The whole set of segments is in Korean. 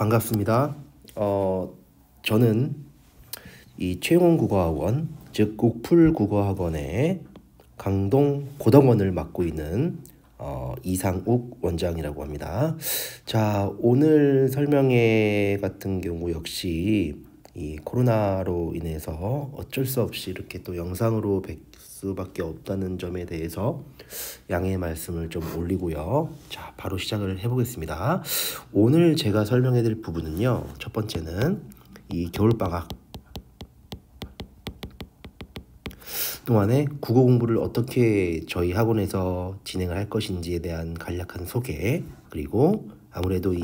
반갑습니다. 저는 이 최용원국어학원, 즉 옥풀국어학원의 강동 고등원을 맡고 있는 이상욱 원장이라고 합니다. 자, 오늘 설명회 같은 경우 역시 이 코로나로 인해서 어쩔 수 없이 이렇게 또 영상으로 뵐 수밖에 없다는 점에 대해서 양해의 말씀을 좀 올리고요. 자, 바로 시작을 해보겠습니다. 오늘 제가 설명해드릴 부분은요, 첫 번째는 이 겨울방학 동안에 국어 공부를 어떻게 저희 학원에서 진행을 할 것인지에 대한 간략한 소개, 그리고 아무래도 이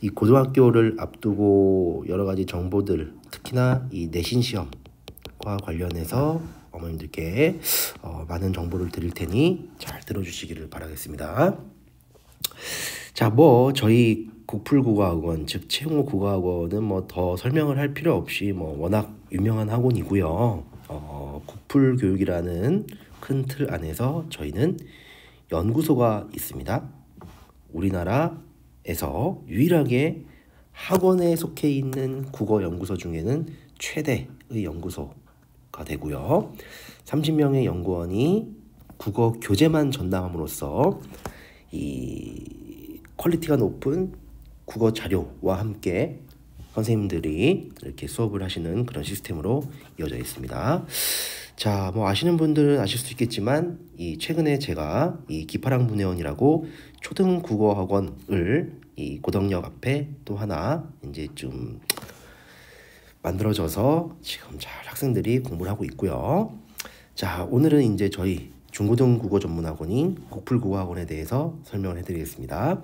고등학교를 앞두고 여러 가지 정보들, 특히나 이 내신 시험과 관련해서 어머님들께 많은 정보를 드릴 테니 잘 들어주시기를 바라겠습니다. 자, 저희 국풀국어학원, 즉 채용호 국어학원은 더 설명을 할 필요 없이 워낙 유명한 학원이고요. 국풀교육이라는 큰 틀 안에서 저희는 연구소가 있습니다. 우리나라에서 유일하게 학원에 속해 있는 국어 연구소 중에는 최대의 연구소가 되고요. 30명의 연구원이 국어 교재만 전담함으로써 이 퀄리티가 높은 국어 자료와 함께 선생님들이 이렇게 수업을 하시는 그런 시스템으로 이어져 있습니다. 자, 아시는 분들은 아실 수 있겠지만 최근에 제가 이 기파랑문예원이라고 초등 국어 학원을 이 고덕역 앞에 또 하나 이제 좀 만들어져서 지금 잘 학생들이 공부를 하고 있고요. 자, 오늘은 이제 저희 중고등 국어 전문 학원인 국풀국어학원에 대해서 설명을 해드리겠습니다.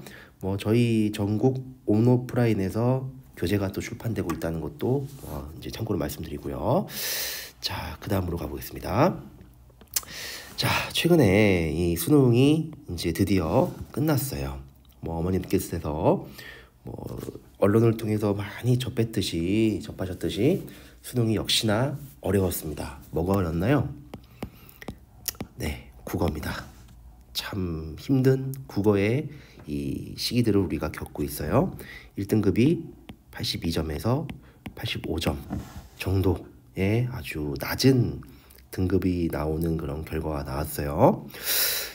저희 전국 온오프라인에서 교재가 또 출판되고 있다는 것도 이제 참고로 말씀드리고요. 자, 그 다음으로 가보겠습니다. 자, 최근에 이 수능이 이제 드디어 끝났어요. 어머님께서 언론을 통해서 많이 접하셨듯이 수능이 역시나 어려웠습니다. 뭐가 어렵나요? 네, 국어입니다. 참 힘든 국어의 이 시기들을 우리가 겪고 있어요. 1등급이 82점에서 85점 정도의 아주 낮은 등급이 나오는 그런 결과가 나왔어요.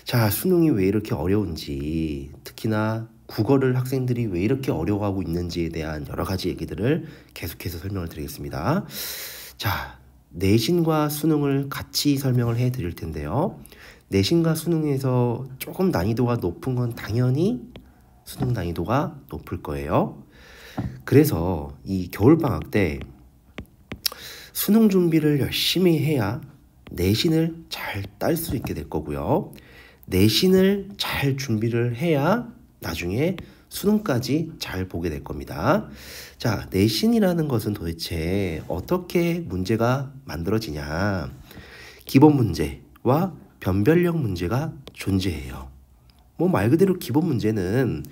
자, 수능이 왜 이렇게 어려운지, 특히나 국어를 학생들이 왜 이렇게 어려워하고 있는지에 대한 여러 가지 얘기들을 계속해서 설명을 드리겠습니다. 자, 내신과 수능을 같이 설명을 해 드릴 텐데요. 내신과 수능에서 조금 난이도가 높은 건 당연히 수능 난이도가 높을 거예요. 그래서 이 겨울방학 때 수능 준비를 열심히 해야 내신을 잘 딸 수 있게 될 거고요. 내신을 잘 준비를 해야 나중에 수능까지 잘 보게 될 겁니다. 자, 내신이라는 것은 도대체 어떻게 문제가 만들어지냐? 기본 문제와 변별력 문제가 존재해요. 말 그대로 기본 문제는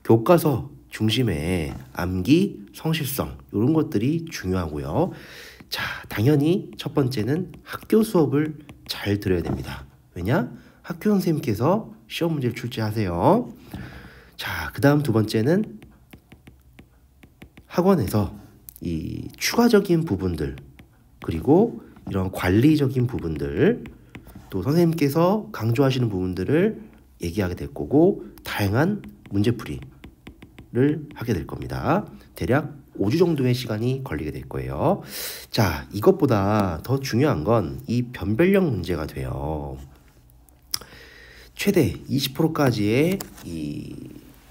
교과서 중심의 암기, 성실성 이런 것들이 중요하고요. 자, 당연히 첫 번째는 학교 수업을 잘 들어야 됩니다. 왜냐? 학교 선생님께서 시험 문제를 출제하세요. 자, 그 다음 두 번째는 학원에서 이 추가적인 부분들, 그리고 이런 관리적인 부분들, 또 선생님께서 강조하시는 부분들을 얘기하게 될 거고, 다양한 문제풀이를 하게 될 겁니다. 대략 5주 정도의 시간이 걸리게 될 거예요. 자, 이것보다 더 중요한 건 이 변별력 문제가 돼요. 최대 20%까지의 이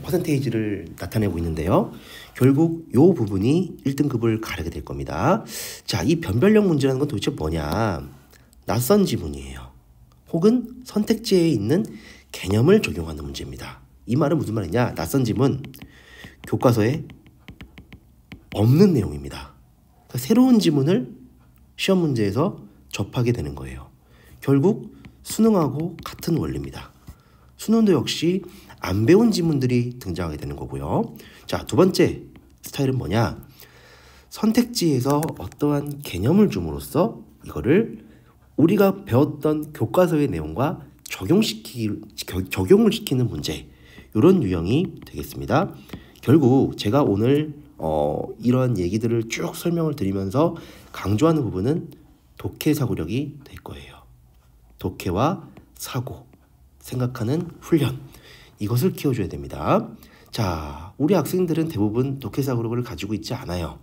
퍼센테이지를 나타내고 있는데요. 결국 이 부분이 1등급을 가르게 될 겁니다. 자, 이 변별력 문제라는 건 도대체 뭐냐? 낯선 지문이에요. 혹은 선택지에 있는 개념을 적용하는 문제입니다. 이 말은 무슨 말이냐? 낯선 지문, 교과서에 없는 내용입니다. 그러니까 새로운 지문을 시험 문제에서 접하게 되는 거예요. 결국 수능하고 같은 원리입니다. 수능도 역시 안 배운 지문들이 등장하게 되는 거고요. 자, 두 번째 스타일은 뭐냐? 선택지에서 어떠한 개념을 줌으로써 이거를 우리가 배웠던 교과서의 내용과 적용을 시키는 문제, 이런 유형이 되겠습니다. 결국 제가 오늘 이런 얘기들을 쭉 설명을 드리면서 강조하는 부분은 독해 사고력이 될 거예요. 독해와 사고, 생각하는 훈련, 이것을 키워줘야 됩니다. 자, 우리 학생들은 대부분 독해 사고력을 가지고 있지 않아요.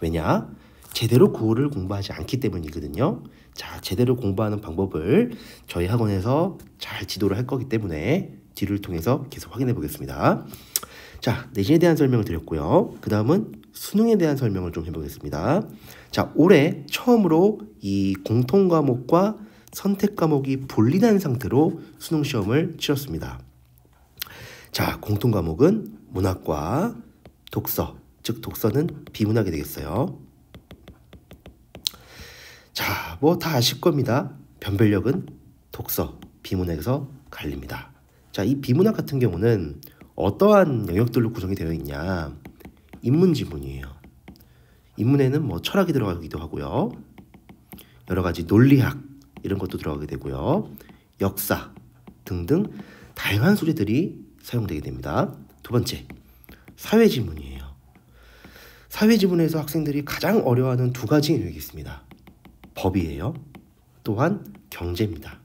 왜냐? 제대로 국어를 공부하지 않기 때문이거든요. 자, 제대로 공부하는 방법을 저희 학원에서 잘 지도를 할 거기 때문에 뒤를 통해서 계속 확인해 보겠습니다. 자, 내신에 대한 설명을 드렸고요. 그 다음은 수능에 대한 설명을 좀 해보겠습니다. 자, 올해 처음으로 이 공통 과목과 선택 과목이 분리된 상태로 수능 시험을 치렀습니다. 자, 공통 과목은 문학과 독서, 즉 독서는 비문학이 되겠어요. 자, 뭐 다 아실 겁니다. 변별력은 독서, 비문학에서 갈립니다. 자, 이 비문학 같은 경우는 어떠한 영역들로 구성이 되어 있냐? 인문 지문이에요. 인문에는 뭐 철학이 들어가기도 하고요. 여러 가지 논리학 이런 것도 들어가게 되고요. 역사 등등 다양한 소재들이 사용되게 됩니다. 두 번째, 사회 지문이에요. 사회 지문에서 학생들이 가장 어려워하는 두 가지 영역이 있습니다. 법이에요. 또한 경제입니다.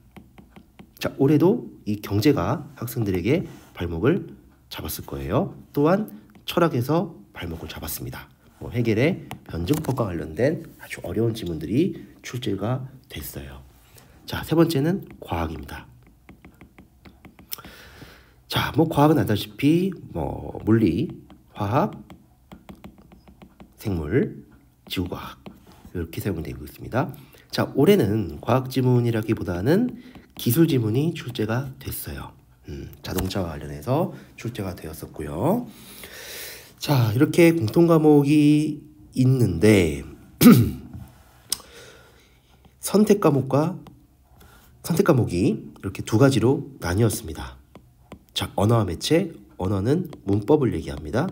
자, 올해도 이 경제가 학생들에게 발목을 잡았을 거예요. 또한 철학에서 발목을 잡았습니다. 뭐 해겔의 변증법과 관련된 아주 어려운 지문들이 출제가 됐어요. 자, 세 번째는 과학입니다. 자, 뭐 과학은 알다시피 뭐 물리, 화학, 생물, 지구과학 이렇게 사용되고 있습니다. 자, 올해는 과학 지문이라기보다는 기술 지문이 출제가 됐어요. 자동차와 관련해서 출제가 되었었고요. 자, 이렇게 공통 과목이 있는데 선택 과목이 이렇게 두 가지로 나뉘었습니다. 자, 언어와 매체, 언어는 문법을 얘기합니다.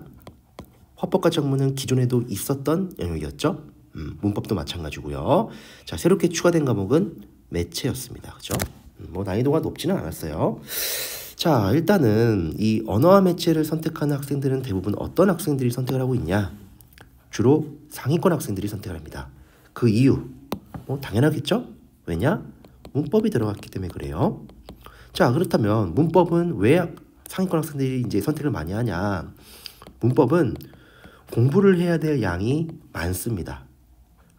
화법과 작문은 기존에도 있었던 영역이었죠. 문법도 마찬가지고요. 자, 새롭게 추가된 과목은 매체였습니다. 그죠? 뭐 난이도가 높지는 않았어요. 자, 일단은 이 언어와 매체를 선택하는 학생들은 대부분 어떤 학생들이 선택을 하고 있냐? 주로 상위권 학생들이 선택을 합니다. 그 이유, 뭐 당연하겠죠? 왜냐? 문법이 들어갔기 때문에 그래요. 자, 그렇다면 문법은 왜 상위권 학생들이 이제 선택을 많이 하냐? 문법은 공부를 해야 될 양이 많습니다.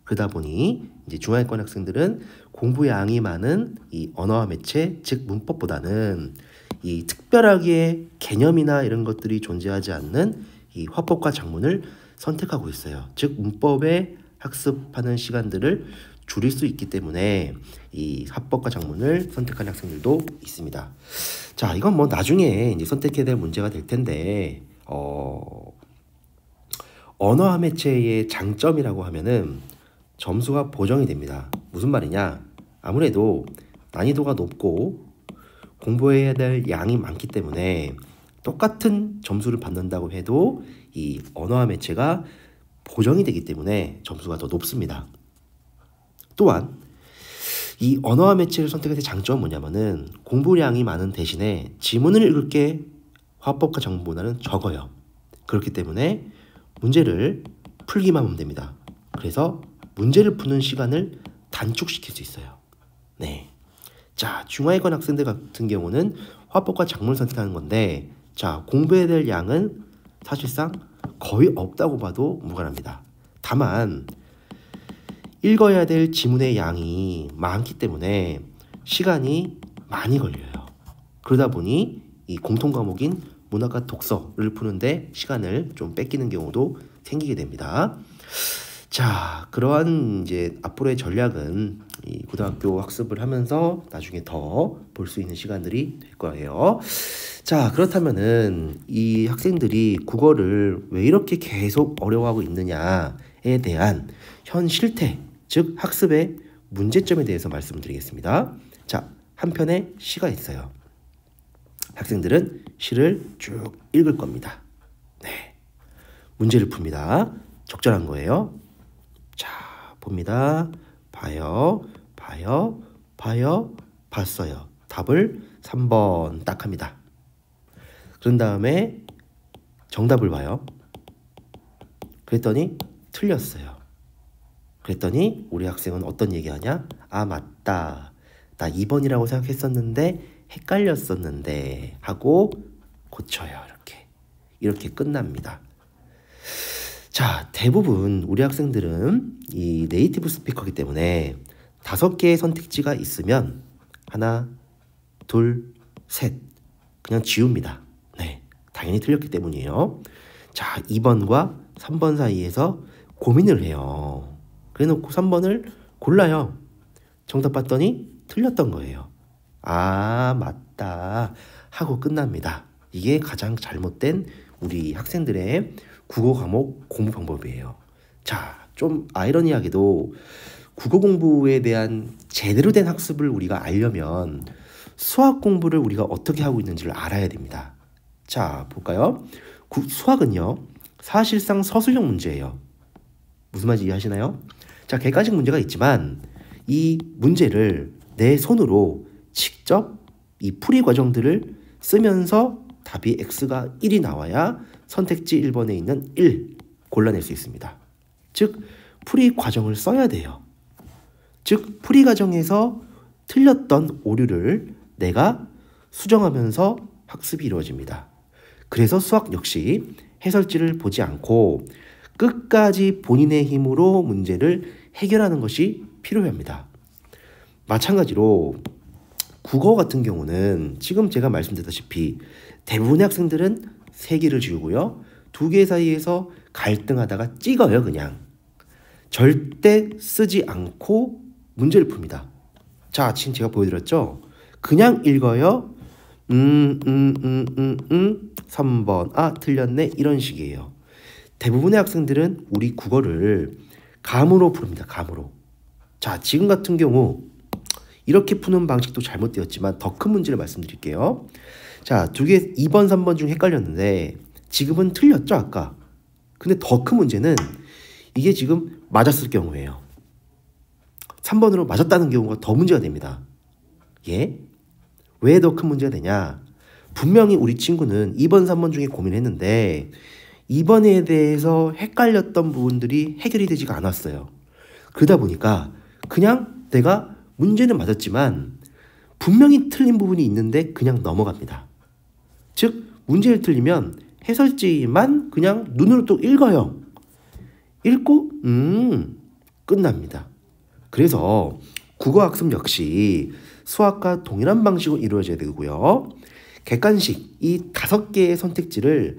그러다 보니 이제 중하위권 학생들은 공부 양이 많은 이 언어와 매체, 즉 문법보다는 이 특별하게 개념이나 이런 것들이 존재하지 않는 이 화법과 작문을 선택하고 있어요. 즉 문법에 학습하는 시간들을 줄일 수 있기 때문에 이 화법과 작문을 선택하는 학생들도 있습니다. 자, 이건 뭐 나중에 이제 선택해야 될 문제가 될 텐데 언어와 매체의 장점이라고 하면은 점수가 보정이 됩니다. 무슨 말이냐? 아무래도 난이도가 높고 공부해야 될 양이 많기 때문에 똑같은 점수를 받는다고 해도 이 언어와 매체가 보정이 되기 때문에 점수가 더 높습니다. 또한 이 언어와 매체를 선택할 때 장점은 뭐냐면은 공부량이 많은 대신에 지문을 읽을 게 화법과 작문보다는 적어요. 그렇기 때문에 문제를 풀기만 하면 됩니다. 그래서 문제를 푸는 시간을 단축시킬 수 있어요. 네. 자, 중하위권 학생들 같은 경우는 화법과 작문을 선택하는 건데, 자, 공부해야 될 양은 사실상 거의 없다고 봐도 무관합니다. 다만 읽어야 될 지문의 양이 많기 때문에 시간이 많이 걸려요. 그러다 보니 이 공통 과목인 문학과 독서를 푸는데 시간을 좀 뺏기는 경우도 생기게 됩니다. 자, 그러한 이제 앞으로의 전략은 이 고등학교 학습을 하면서 나중에 더 볼 수 있는 시간들이 될 거예요. 자, 그렇다면은 이 학생들이 국어를 왜 이렇게 계속 어려워하고 있느냐에 대한 현 실태, 즉 학습의 문제점에 대해서 말씀드리겠습니다. 자, 한 편의 시가 있어요. 학생들은 시를 쭉 읽을 겁니다. 네, 문제를 풉니다. 적절한 거예요. 자, 봅니다. 봐요, 봐요, 봐요, 봤어요. 답을 3번 딱 합니다. 그런 다음에 정답을 봐요. 그랬더니 틀렸어요. 그랬더니 우리 학생은 어떤 얘기하냐? 아, 맞다. 나 2번이라고 생각했었는데 헷갈렸었는데 하고 고쳐요. 이렇게 끝납니다. 자, 대부분 우리 학생들은 이 네이티브 스피커이기 때문에 5개의 선택지가 있으면 하나, 둘, 셋 그냥 지웁니다. 네, 당연히 틀렸기 때문이에요. 자, 2번과 3번 사이에서 고민을 해요. 그래놓고 3번을 골라요. 정답 봤더니 틀렸던 거예요. 아, 맞다 하고 끝납니다. 이게 가장 잘못된 우리 학생들의 국어 과목 공부 방법이에요. 자, 좀 아이러니하게도 국어 공부에 대한 제대로 된 학습을 우리가 알려면 수학 공부를 우리가 어떻게 하고 있는지를 알아야 됩니다. 자, 볼까요? 수학은요, 사실상 서술형 문제예요. 무슨 말인지 이해하시나요? 자, 객관식 문제가 있지만 이 문제를 내 손으로 직접 이 풀이 과정들을 쓰면서 답이 x가 1이 나와야 선택지 1번에 있는 1 골라낼 수 있습니다. 즉, 풀이 과정을 써야 돼요. 즉, 풀이 과정에서 틀렸던 오류를 내가 수정하면서 학습이 이루어집니다. 그래서 수학 역시 해설지를 보지 않고 끝까지 본인의 힘으로 문제를 해결하는 것이 필요합니다. 마찬가지로 국어 같은 경우는 지금 제가 말씀드렸다시피 대부분의 학생들은 3개를 지우고요. 2개 사이에서 갈등하다가 찍어요. 그냥. 절대 쓰지 않고 문제를 풉니다. 자, 지금 제가 보여드렸죠? 그냥 읽어요. 3번. 아, 틀렸네. 이런 식이에요. 대부분의 학생들은 우리 국어를 감으로 풉니다. 감으로. 자, 지금 같은 경우 이렇게 푸는 방식도 잘못되었지만 더 큰 문제를 말씀드릴게요. 자, 2번, 3번 중 헷갈렸는데 지금은 틀렸죠, 아까. 근데 더 큰 문제는 이게 지금 맞았을 경우예요. 3번으로 맞았다는 경우가 더 문제가 됩니다. 예? 왜 더 큰 문제가 되냐? 분명히 우리 친구는 2번, 3번 중에 고민했는데 2번에 대해서 헷갈렸던 부분들이 해결이 되지가 않았어요. 그러다 보니까 그냥 내가 문제는 맞았지만 분명히 틀린 부분이 있는데 그냥 넘어갑니다. 즉, 문제를 틀리면 해설지만 그냥 눈으로 또 읽어요. 읽고 끝납니다. 그래서 국어학습 역시 수학과 동일한 방식으로 이루어져야 되고요. 객관식 이 5개의 선택지를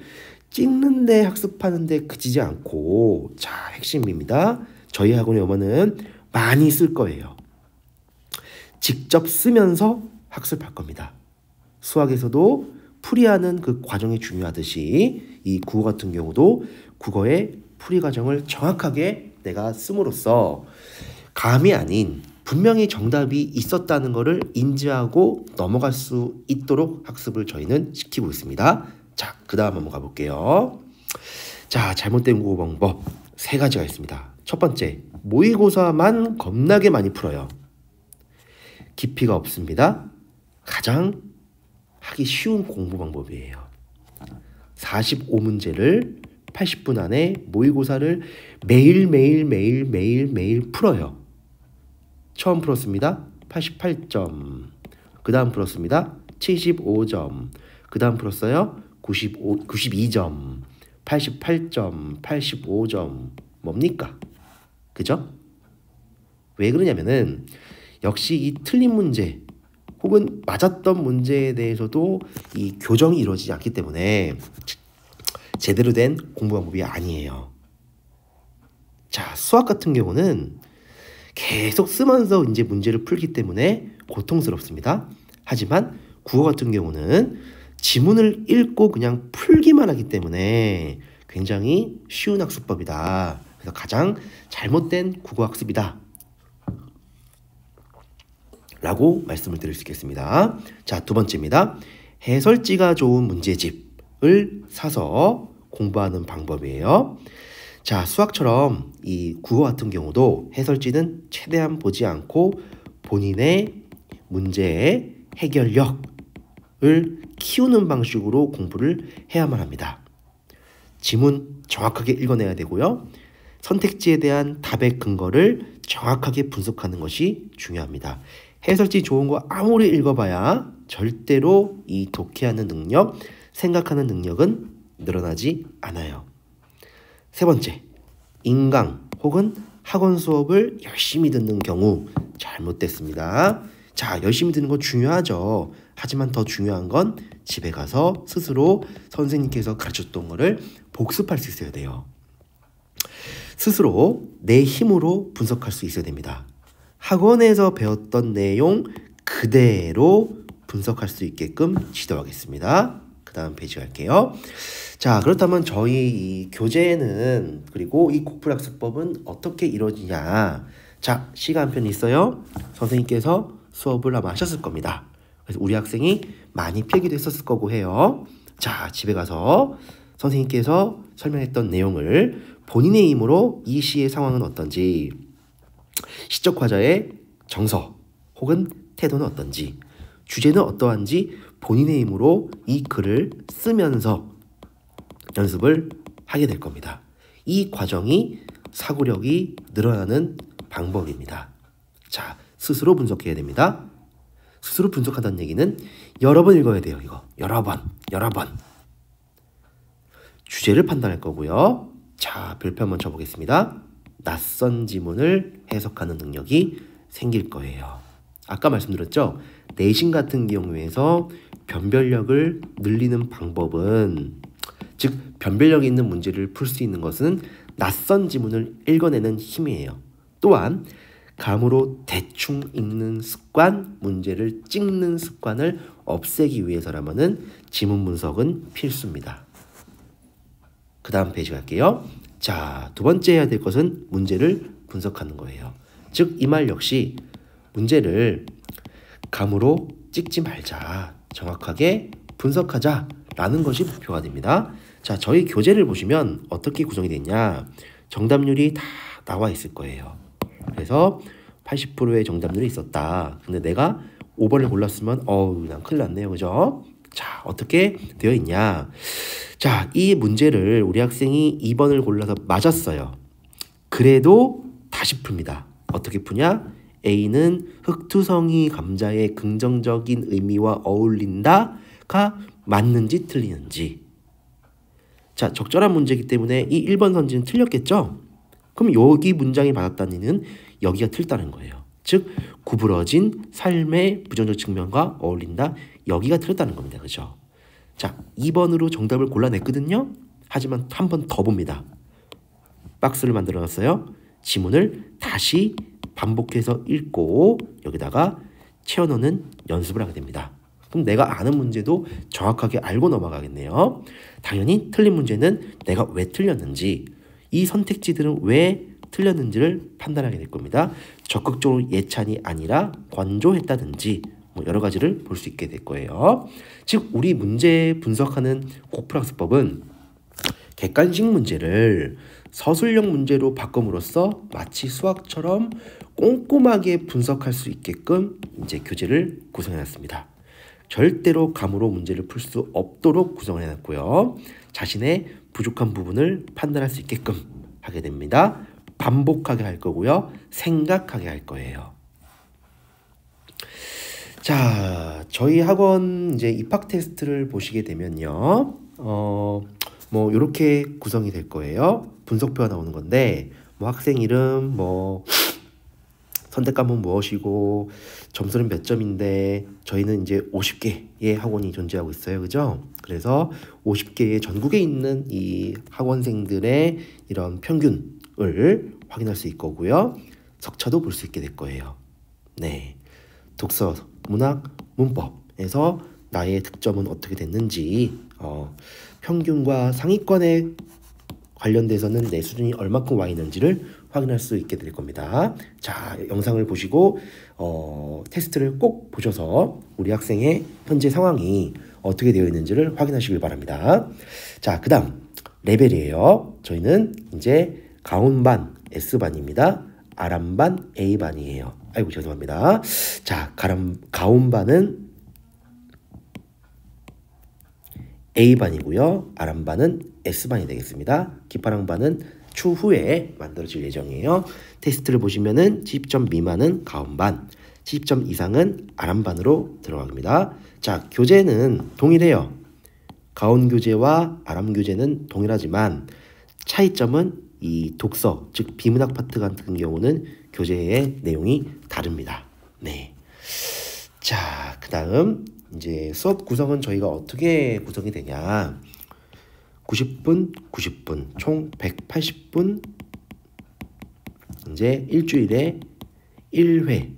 찍는데 학습하는데 그치지 않고, 자, 핵심입니다. 저희 학원에 오면은 많이 쓸 거예요. 직접 쓰면서 학습할 겁니다. 수학에서도 풀이하는 그 과정이 중요하듯이 이 국어 같은 경우도 국어의 풀이 과정을 정확하게 내가 씀으로써 감이 아닌 분명히 정답이 있었다는 것을 인지하고 넘어갈 수 있도록 학습을 저희는 시키고 있습니다. 자, 그 다음 한번 가볼게요. 자, 잘못된 국어 방법 3가지가 있습니다. 첫 번째, 모의고사만 겁나게 많이 풀어요. 깊이가 없습니다. 가장 하기 쉬운 공부 방법이에요. 45문제를 80분 안에 모의고사를 매일 풀어요. 처음 풀었습니다. 88점. 그 다음 풀었습니다. 75점. 그 다음 풀었어요. 92점. 88점. 85점. 뭡니까? 그죠? 왜 그러냐면은 역시 이 틀린 문제 혹은 맞았던 문제에 대해서도 이 교정이 이루어지지 않기 때문에 제대로 된 공부 방법이 아니에요. 자, 수학 같은 경우는 계속 쓰면서 이제 문제를 풀기 때문에 고통스럽습니다. 하지만 국어 같은 경우는 지문을 읽고 그냥 풀기만 하기 때문에 굉장히 쉬운 학습법이다. 그래서 가장 잘못된 국어 학습이다 라고 말씀을 드릴 수 있겠습니다. 자, 2번째입니다. 해설지가 좋은 문제집을 사서 공부하는 방법이에요. 자, 수학처럼 이 국어 같은 경우도 해설지는 최대한 보지 않고 본인의 문제의 해결력을 키우는 방식으로 공부를 해야만 합니다. 지문 정확하게 읽어내야 되고요. 선택지에 대한 답의 근거를 정확하게 분석하는 것이 중요합니다. 해설지 좋은 거 아무리 읽어봐야 절대로 이 독해하는 능력, 생각하는 능력은 늘어나지 않아요. 세 번째, 인강 혹은 학원 수업을 열심히 듣는 경우 잘못됐습니다. 자, 열심히 듣는 거 중요하죠. 하지만 더 중요한 건 집에 가서 스스로 선생님께서 가르쳤던 거를 복습할 수 있어야 돼요. 스스로 내 힘으로 분석할 수 있어야 됩니다. 학원에서 배웠던 내용 그대로 분석할 수 있게끔 지도하겠습니다. 그 다음 페이지 갈게요. 자, 그렇다면 저희 이 교재는 그리고 이 국풀학습법은 어떻게 이루어지냐. 자, 시간편이 있어요. 선생님께서 수업을 아마 하셨을 겁니다. 그래서 우리 학생이 많이 필기도 했었을 거고 해요. 자, 집에 가서 선생님께서 설명했던 내용을 본인의 힘으로 이 시의 상황은 어떤지, 시적 과자의 정서 혹은 태도는 어떤지, 주제는 어떠한지 본인의 힘으로 이 글을 쓰면서 연습을 하게 될 겁니다. 이 과정이 사고력이 늘어나는 방법입니다. 자, 스스로 분석해야 됩니다. 스스로 분석한다는 얘기는 여러 번 읽어야 돼요. 이거 여러 번. 주제를 판단할 거고요. 자, 별표 한번 쳐보겠습니다. 낯선 지문을 해석하는 능력이 생길 거예요. 아까 말씀드렸죠? 내신 같은 경우에서 변별력을 늘리는 방법은, 즉 변별력이 있는 문제를 풀 수 있는 것은 낯선 지문을 읽어내는 힘이에요. 또한 감으로 대충 읽는 습관, 문제를 찍는 습관을 없애기 위해서라면은 지문 분석은 필수입니다. 그 다음 페이지 갈게요. 자, 두 번째 해야 될 것은 문제를 분석하는 거예요. 즉 이 말 역시 문제를 감으로 찍지 말자, 정확하게 분석하자 라는 것이 목표가 됩니다. 자, 저희 교재를 보시면 어떻게 구성이 됐냐. 정답률이 다 나와 있을 거예요. 그래서 80%의 정답률이 있었다. 근데 내가 5번을 골랐으면 난 큰일 났네요. 그죠? 자, 어떻게 되어 있냐. 자, 이 문제를 우리 학생이 2번을 골라서 맞았어요. 그래도 다시 풉니다. 어떻게 푸냐? A는 흑투성이 감자의 긍정적인 의미와 어울린다가 맞는지 틀리는지. 자, 적절한 문제이기 때문에 이 1번 선지는 틀렸겠죠? 그럼 여기 문장이 맞았다는 얘기는 여기가 틀렸다는 거예요. 즉 구부러진 삶의 부정적 측면과 어울린다. 여기가 틀렸다는 겁니다. 그죠? 자, 2번으로 정답을 골라냈거든요. 하지만 한 번 더 봅니다. 박스를 만들어 놨어요. 지문을 다시 반복해서 읽고 여기다가 채워넣는 연습을 하게 됩니다. 그럼 내가 아는 문제도 정확하게 알고 넘어가겠네요. 당연히 틀린 문제는 내가 왜 틀렸는지, 이 선택지들은 왜 틀렸는지를 판단하게 될 겁니다. 적극적으로 예찬이 아니라 관조했다든지 여러 가지를 볼 수 있게 될 거예요. 즉 우리 문제 분석하는 국풀학습법은 객관식 문제를 서술형 문제로 바꿈으로써 마치 수학처럼 꼼꼼하게 분석할 수 있게끔 이제 교재를 구성해놨습니다. 절대로 감으로 문제를 풀 수 없도록 구성해놨고요. 자신의 부족한 부분을 판단할 수 있게끔 하게 됩니다. 반복하게 할 거고요. 생각하게 할 거예요. 자, 저희 학원 이제 입학 테스트를 보시게 되면요. 뭐 이렇게 구성이 될 거예요. 분석표가 나오는 건데 뭐 학생 이름, 뭐 선택 과목 무엇이고 점수는 몇 점인데 저희는 이제 50개의 학원이 존재하고 있어요. 그죠? 그래서 50개의 전국에 있는 이 학원생들의 이런 평균을 확인할 수 있고요. 석차도 볼 수 있게 될 거예요. 네. 독서, 문학, 문법에서 나의 득점은 어떻게 됐는지, 평균과 상위권에 관련돼서는 내 수준이 얼마큼 와 있는지를 확인할 수 있게 될 겁니다. 자, 영상을 보시고 테스트를 꼭 보셔서 우리 학생의 현재 상황이 어떻게 되어 있는지를 확인하시길 바랍니다. 자, 그 다음 레벨이에요. 저희는 이제 가운반 S반입니다. 아람반 A반이에요. 아이고 죄송합니다. 자, 가운반은 A반이고요. 아람반은 S반이 되겠습니다. 기파랑반은 추후에 만들어질 예정이에요. 테스트를 보시면은 70점 미만은 가운반, 70점 이상은 아람반으로 들어갑니다. 자, 교재는 동일해요. 가온 교재와 아람 교재는 동일하지만 차이점은 이 독서, 즉 비문학 파트 같은 경우는 교재의 내용이 다릅니다. 네. 자, 그다음 이제 수업 구성은 저희가 어떻게 구성이 되냐? 90분, 90분, 총 180분 이제 일주일에 1회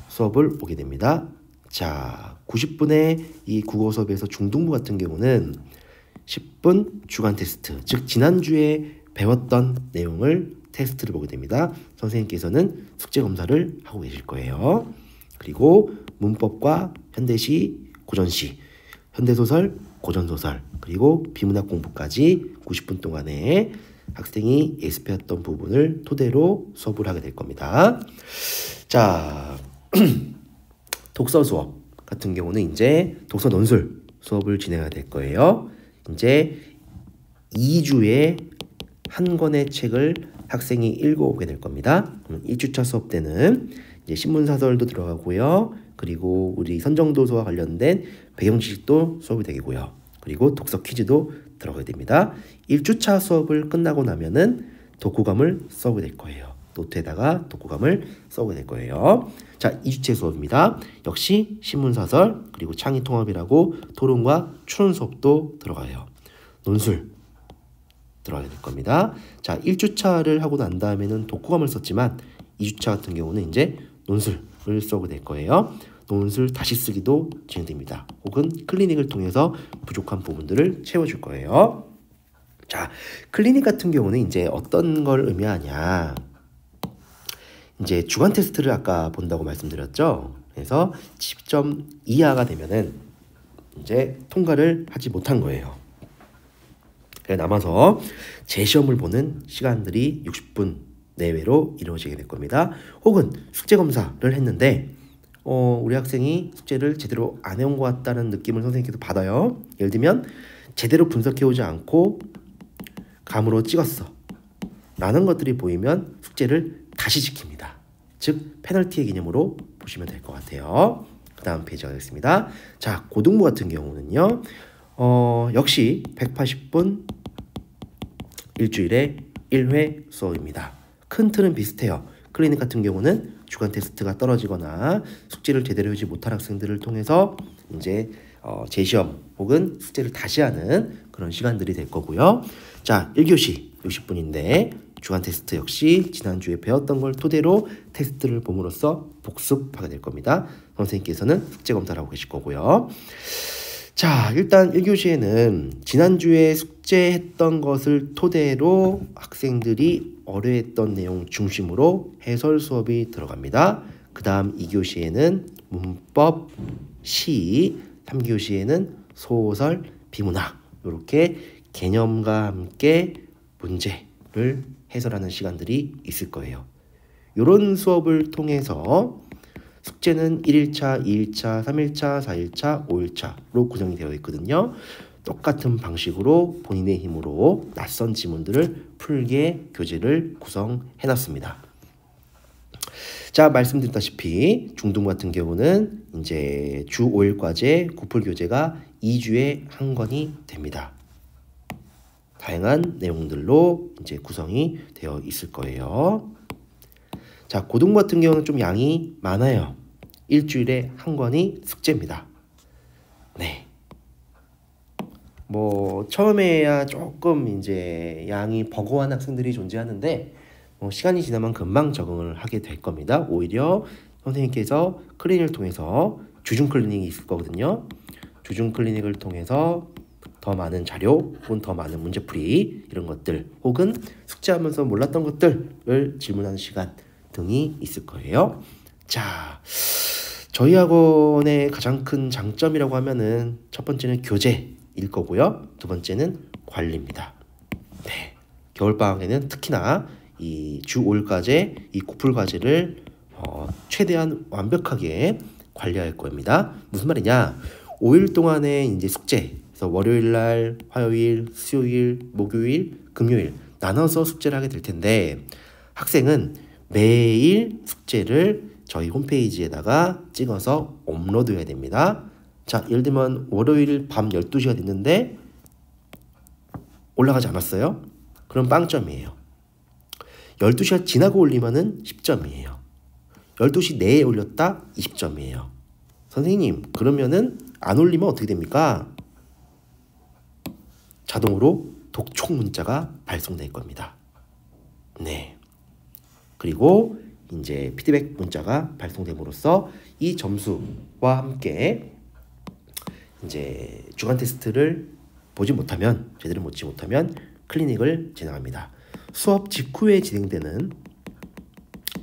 수업을 보게 됩니다. 자, 90분의 이 국어 수업에서 중등부 같은 경우는 10분 주간 테스트, 즉 지난주에 배웠던 내용을 테스트를 보게 됩니다. 선생님께서는 숙제 검사를 하고 계실 거예요. 그리고 문법과 현대시, 고전시, 현대소설, 고전소설, 그리고 비문학 공부까지 90분 동안에 학생이 예습해왔던 부분을 토대로 수업을 하게 될 겁니다. 자, 독서 수업 같은 경우는 이제 독서 논술 수업을 진행해야 될 거예요. 이제 2주에 한 권의 책을 학생이 읽어오게 될 겁니다. 1주차 수업 때는 이제 신문사설도 들어가고요. 그리고 우리 선정도서와 관련된 배경지식도 수업이 되고요. 그리고 독서 퀴즈도 들어가게 됩니다. 1주차 수업을 끝나고 나면은 독후감을 써오게 될 거예요. 노트에다가 독후감을 써오게 될 거예요. 자, 2주째 수업입니다. 역시 신문사설, 그리고 창의통합이라고 토론과 추론 수업도 들어가요. 논술 들어가게 될 겁니다. 자, 1주차를 하고 난 다음에는 독후감을 썼지만 2주차 같은 경우는 이제 논술을 써오게 될 거예요. 논술 다시 쓰기도 진행됩니다. 혹은 클리닉을 통해서 부족한 부분들을 채워줄 거예요. 자, 클리닉 같은 경우는 이제 어떤 걸 의미하냐? 이제 주간 테스트를 아까 본다고 말씀드렸죠. 그래서 10점 이하가 되면은 이제 통과를 하지 못한 거예요. 그래서 남아서 재시험을 보는 시간들이 60분 내외로 이루어지게 될 겁니다. 혹은 숙제 검사를 했는데 우리 학생이 숙제를 제대로 안 해온 것 같다는 느낌을 선생님께서 받아요. 예를 들면 제대로 분석해오지 않고 감으로 찍었어 라는 것들이 보이면 숙제를 다시 지킵니다. 즉 페널티의 개념으로 보시면 될 것 같아요. 그 다음 페이지 가겠습니다. 자, 고등부 같은 경우는요. 역시 180분 일주일에 1회 수업입니다. 큰 틀은 비슷해요. 클리닉 같은 경우는 주간 테스트가 떨어지거나 숙제를 제대로 하지 못한 학생들을 통해서 이제 재시험 혹은 숙제를 다시 하는 그런 시간들이 될 거고요. 자, 1교시 60분인데 주간 테스트 역시 지난주에 배웠던 걸 토대로 테스트를 봄으로써 복습하게 될 겁니다. 선생님께서는 숙제 검사를 하고 계실 거고요. 자, 일단 1교시에는 지난주에 숙제했던 것을 토대로 학생들이 어려했던 내용 중심으로 해설 수업이 들어갑니다. 그 다음 2교시에는 문법, 시, 3교시에는 소설, 비문학 이렇게 개념과 함께 문제를 해설하는 시간들이 있을 거예요. 이런 수업을 통해서 숙제는 1일차, 2일차, 3일차, 4일차, 5일차로 구성이 되어 있거든요. 똑같은 방식으로 본인의 힘으로 낯선 지문들을 풀게 교재를 구성해놨습니다. 자, 말씀드렸다시피 중등부 같은 경우는 이제 주 5일과제 구풀 교재가 2주에 한 권이 됩니다. 다양한 내용들로 이제 구성이 되어 있을 거예요. 자, 고등부 같은 경우는 좀 양이 많아요. 일주일에 한 권이 숙제입니다. 네. 뭐 처음에야 조금 이제 양이 버거운 학생들이 존재하는데 시간이 지나면 금방 적응을 하게 될 겁니다. 오히려 선생님께서 클리닉을 통해서 주중 클리닉이 있을 거거든요. 주중 클리닉을 통해서 더 많은 자료 혹은 더 많은 문제풀이 이런 것들 혹은 숙제하면서 몰랐던 것들을 질문하는 시간 등이 있을 거예요. 자, 저희 학원의 가장 큰 장점이라고 하면은 첫 번째는 교재일 거고요. 두 번째는 관리입니다. 네, 겨울방학에는 특히나 이 주 5일까지 이 구풀 과제를 최대한 완벽하게 관리할 겁니다. 무슨 말이냐? 5일 동안의 이제 숙제 그래서 월요일 날, 화요일, 수요일, 목요일, 금요일 나눠서 숙제를 하게 될 텐데 학생은 매일 숙제를 저희 홈페이지에다가 찍어서 업로드해야 됩니다. 자, 예를 들면 월요일 밤 12시가 됐는데 올라가지 않았어요? 그럼 빵점이에요. 12시가 지나고 올리면은 10점이에요. 12시 내에 올렸다 20점이에요. 선생님, 그러면은 안 올리면 어떻게 됩니까? 자동으로 독촉 문자가 발송될 겁니다. 네. 그리고 이제 피드백 문자가 발송됨으로써 이 점수와 함께 이제 주간 테스트를 보지 못하면, 제대로 보지 못하면 클리닉을 진행합니다. 수업 직후에 진행되는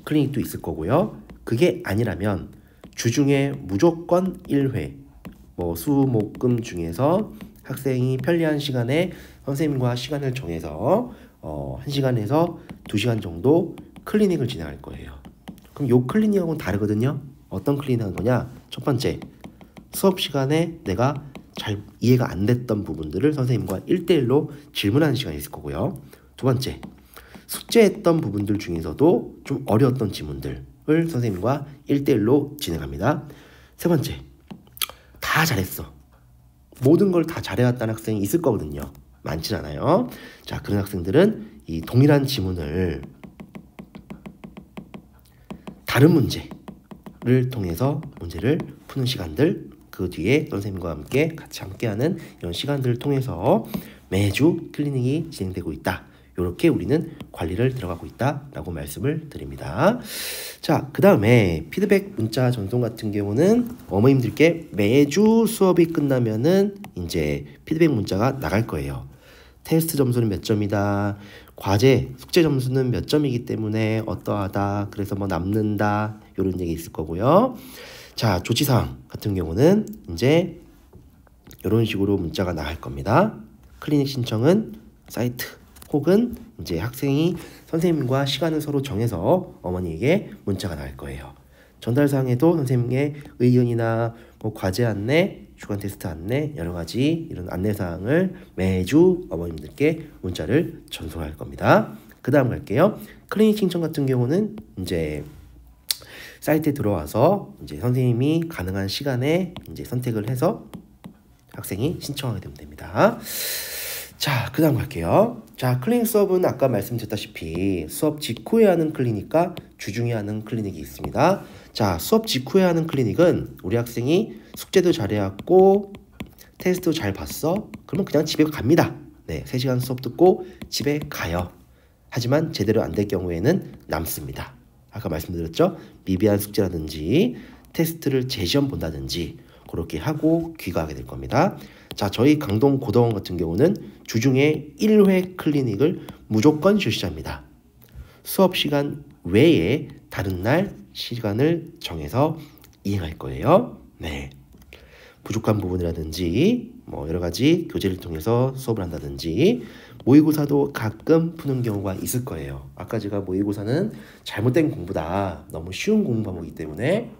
클리닉도 있을 거고요. 그게 아니라면 주중에 무조건 1회, 수, 목, 금 중에서 학생이 편리한 시간에 선생님과 시간을 정해서 1시간에서 2시간 정도 클리닉을 진행할 거예요. 그럼 요 클리닉하고는 다르거든요. 어떤 클리닉 하는 거냐? 첫 번째, 수업 시간에 내가 잘 이해가 안 됐던 부분들을 선생님과 1대1로 질문하는 시간이 있을 거고요. 두 번째, 숙제했던 부분들 중에서도 좀 어려웠던 지문들을 선생님과 1대1로 진행합니다. 세 번째, 다 잘했어. 모든 걸 다 잘해왔다는 학생이 있을 거거든요. 많진 않아요. 자, 그런 학생들은 이 동일한 지문을 다른 문제를 통해서 문제를 푸는 시간들, 그 뒤에 선생님과 함께하는 이런 시간들을 통해서 매주 클리닉이 진행되고 있다. 이렇게 우리는 관리를 들어가고 있다라고 말씀을 드립니다. 자, 그 다음에 피드백 문자 전송 같은 경우는 어머님들께 매주 수업이 끝나면은 이제 피드백 문자가 나갈 거예요. 테스트 점수는 몇 점이다. 과제, 숙제 점수는 몇 점이기 때문에 어떠하다. 그래서 남는다. 이런 얘기 있을 거고요. 자, 조치사항 같은 경우는 이제 이런 식으로 문자가 나갈 겁니다. 클리닉 신청은 사이트 혹은 이제 학생이 선생님과 시간을 서로 정해서 어머니에게 문자가 나갈 거예요. 전달사항에도 선생님의 의견이나 과제 안내, 주간 테스트 안내, 여러 가지 이런 안내사항을 매주 어머님들께 문자를 전송할 겁니다. 그 다음 갈게요. 클리닉 신청 같은 경우는 이제 사이트에 들어와서 이제 선생님이 가능한 시간에 이제 선택을 해서 학생이 신청하게 되면 됩니다. 자, 그 다음 갈게요. 자, 클리닉 수업은 아까 말씀드렸다시피 수업 직후에 하는 클리닉과 주중에 하는 클리닉이 있습니다. 자, 수업 직후에 하는 클리닉은 우리 학생이 숙제도 잘해왔고 테스트도 잘 봤어? 그러면 그냥 집에 갑니다. 네, 3시간 수업 듣고 집에 가요. 하지만 제대로 안 될 경우에는 남습니다. 아까 말씀드렸죠? 미비한 숙제라든지 테스트를 재시험 본다든지 그렇게 하고 귀가하게 될 겁니다. 자, 저희 강동 고등원 같은 경우는 주중에 1회 클리닉을 무조건 실시합니다. 수업 시간 외에 다른 날 시간을 정해서 이행할 거예요. 네. 부족한 부분이라든지 여러 가지 교재를 통해서 수업을 한다든지 모의고사도 가끔 푸는 경우가 있을 거예요. 아까 제가 모의고사는 잘못된 공부다, 너무 쉬운 공부 방법이기 때문에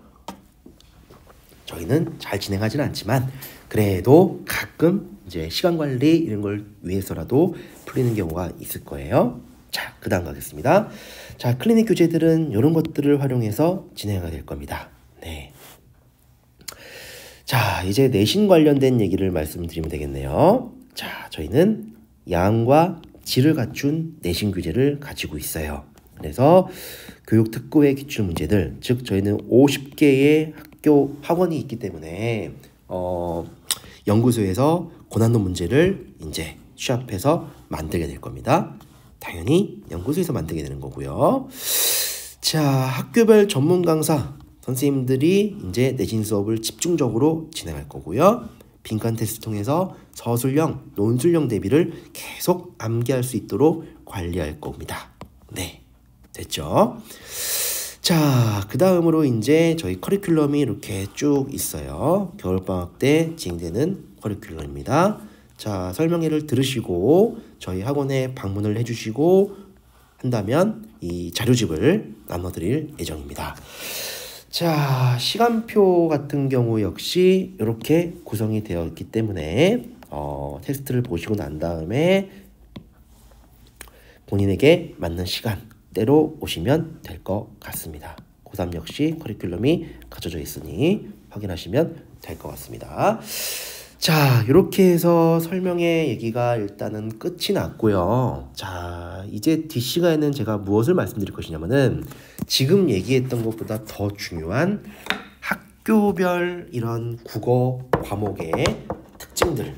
저희는 잘 진행하지는 않지만 그래도 가끔 이제 시간 관리 이런 걸 위해서라도 풀리는 경우가 있을 거예요. 자, 그 다음 가겠습니다. 자, 클리닉 교재들은 이런 것들을 활용해서 진행하게 될 겁니다. 네. 자, 이제 내신 관련된 얘기를 말씀드리면 되겠네요. 자, 저희는 양과 질을 갖춘 내신 교재를 가지고 있어요. 그래서 교육특구의 기출문제들, 즉 저희는 50개의 학원이 있기 때문에 연구소에서 고난도 문제를 이제 취합해서 만들게 될 겁니다. 당연히 연구소에서 만들게 되는 거고요. 자, 학교별 전문 강사 선생님들이 이제 내신 수업을 집중적으로 진행할 거고요. 빈칸 테스트 통해서 서술형, 논술형 대비를 계속 암기할 수 있도록 관리할 겁니다. 네, 됐죠? 자, 그 다음으로 이제 저희 커리큘럼이 이렇게 쭉 있어요. 겨울방학 때 진행되는 커리큘럼입니다. 자, 설명회를 들으시고 저희 학원에 방문을 해주시고 한다면 이 자료집을 나눠드릴 예정입니다. 자, 시간표 같은 경우 역시 이렇게 구성이 되어 있기 때문에 테스트를 보시고 난 다음에 본인에게 맞는 시간대로 오시면 될 것 같습니다. 고3 역시 커리큘럼이 갖춰져 있으니 확인하시면 될 것 같습니다. 자, 이렇게 해서 설명의 얘기가 일단은 끝이 났고요. 자, 이제 뒷시간에는 제가 무엇을 말씀드릴 것이냐면은 지금 얘기했던 것보다 더 중요한 학교별 이런 국어 과목의 특징들,